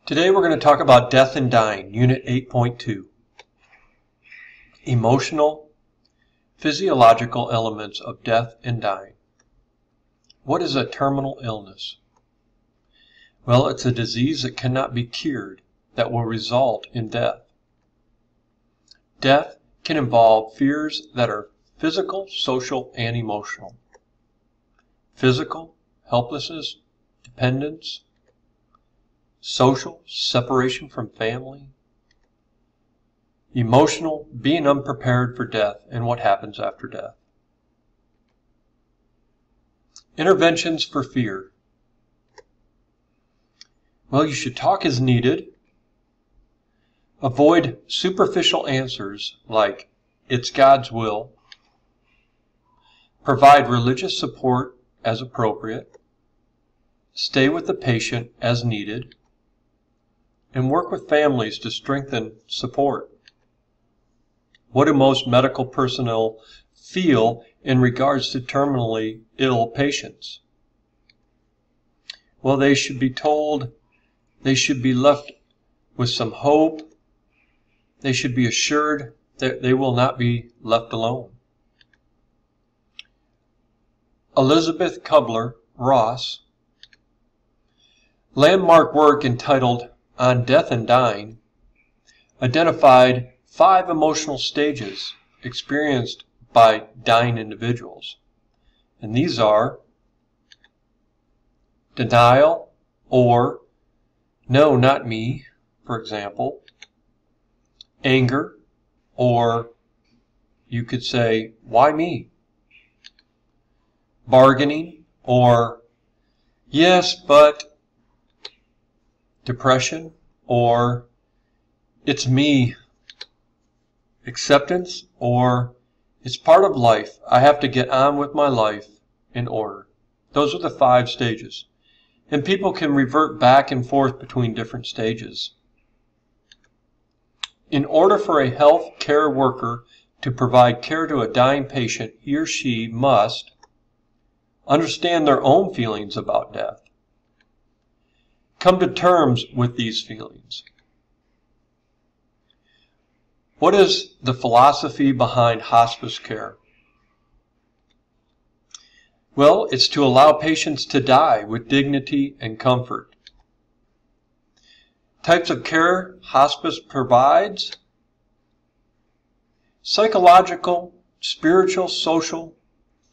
Today we're going to talk about Death and Dying, Unit 8.2. Emotional, physiological elements of death and dying. What is a terminal illness? Well, it's a disease that cannot be cured that will result in death. Death can involve fears that are physical, social, and emotional. Physical, helplessness, dependence. Social, separation from family. Emotional, being unprepared for death and what happens after death. Interventions for fear. Well, you should talk as needed. Avoid superficial answers like, "It's God's will." Provide religious support as appropriate. Stay with the patient as needed. And work with families to strengthen support. What do most medical personnel feel in regards to terminally ill patients? Well, they should be told they should be left with some hope. They should be assured that they will not be left alone. Elizabeth Kubler-Ross, landmark work entitled On Death and Dying, identified 5 emotional stages experienced by dying individuals. And these are denial, or "no, not me," for example. Anger, or you could say, "why me?" Bargaining, or "yes, but." Depression, or "it's me." Acceptance, or "it's part of life. I have to get on with my life in order." Those are the 5 stages. And people can revert back and forth between different stages. In order for a health care worker to provide care to a dying patient, he or she must understand their own feelings about death. Come to terms with these feelings. What is the philosophy behind hospice care? Well, it's to allow patients to die with dignity and comfort. Types of care hospice provides: psychological, spiritual, social,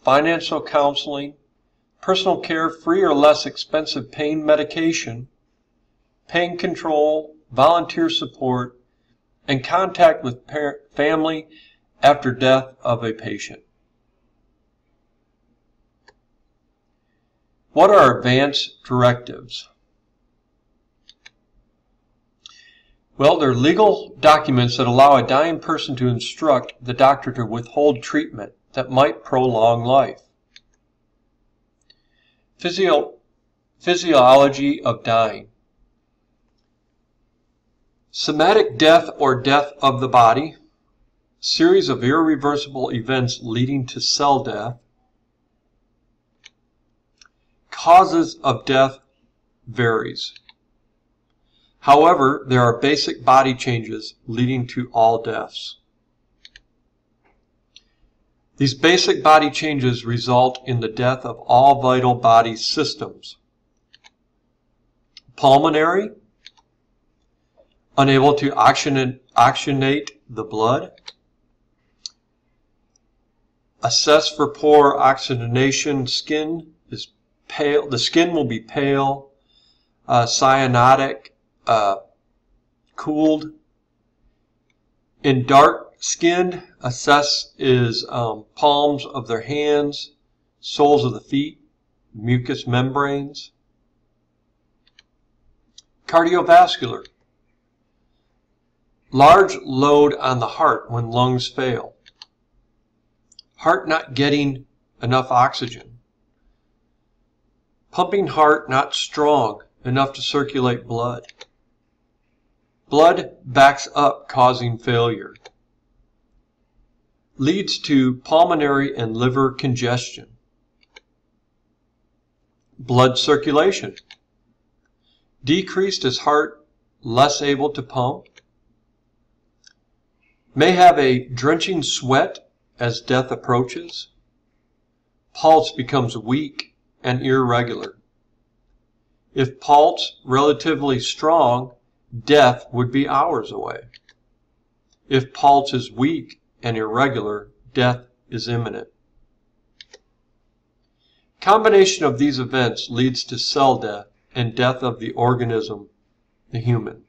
financial counseling, personal care, free or less expensive pain medication, pain control, volunteer support, and contact with family after death of a patient. What are advance directives? Well, they're legal documents that allow a dying person to instruct the doctor to withhold treatment that might prolong life. Physiology of dying. Somatic death or death of the body, series of irreversible events leading to cell death. Causes of death varies. However, there are basic body changes leading to all deaths. These basic body changes result in the death of all vital body systems. Pulmonary, unable to oxygenate the blood. Assess for poor oxygenation. Skin is pale. The skin will be pale, cyanotic, cooled. In dark-skinned, assess is palms of their hands, soles of the feet, mucous membranes. Cardiovascular. Large load on the heart when lungs fail. Heart not getting enough oxygen. Pumping heart not strong enough to circulate blood. Blood backs up, causing failure. Leads to pulmonary and liver congestion. Blood circulation. Decreased as heart less able to pump, may have a drenching sweat as death approaches, pulse becomes weak and irregular. If pulse relatively strong, death would be hours away. If pulse is weak and irregular, death is imminent. Combination of these events leads to cell death and death of the organism, the human.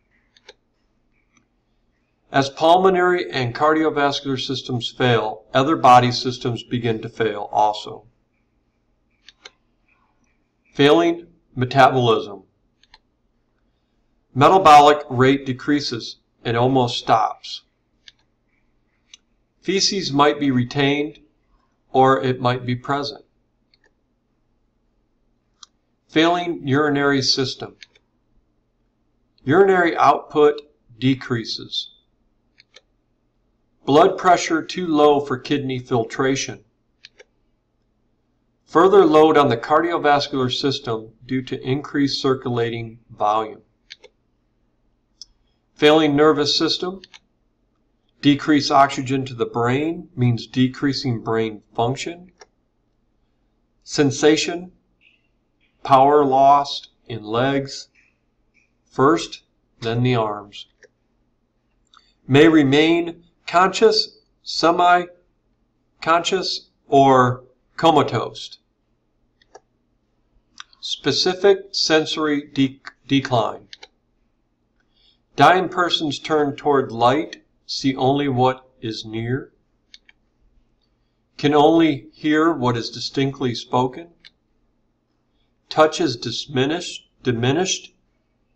As pulmonary and cardiovascular systems fail, other body systems begin to fail also. Failing metabolism. Metabolic rate decreases and almost stops. Feces might be retained or it might be present. Failing urinary system. Urinary output decreases. Blood pressure too low for kidney filtration. Further load on the cardiovascular system due to increased circulating volume. Failing nervous system. Decreased oxygen to the brain means decreasing brain function. Sensation. Power lost in legs first, then the arms. May remain conscious, semi-conscious, or comatose. Specific sensory decline. Dying persons turn toward light, see only what is near, can only hear what is distinctly spoken. Touch is diminished,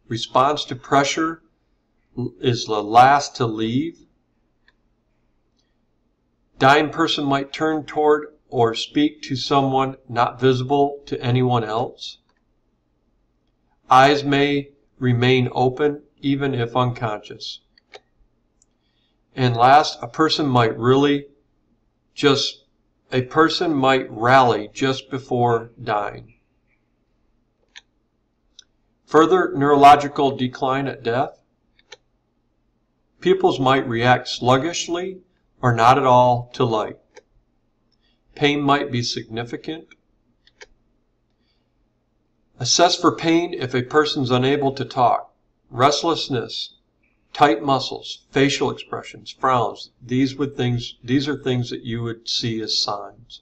response to pressure is the last to leave. Dying person might turn toward or speak to someone not visible to anyone else. Eyes may remain open even if unconscious. And last, a person might rally just before dying. Further neurological decline at death. Pupils might react sluggishly or not at all to light. Pain might be significant. Assess for pain if a person's unable to talk. Restlessness, tight muscles, facial expressions, frowns. These are things that you would see as signs.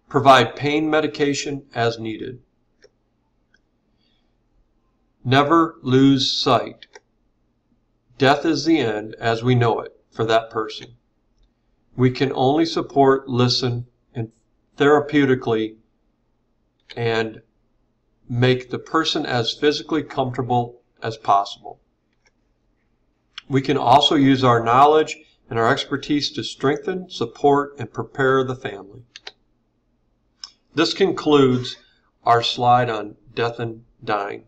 Provide pain medication as needed. Never lose sight. Death is the end as we know it for that person. We can only support, listen, and therapeutically and make the person as physically comfortable as possible. We can also use our knowledge and our expertise to strengthen, support, and prepare the family. This concludes our slide on death and dying.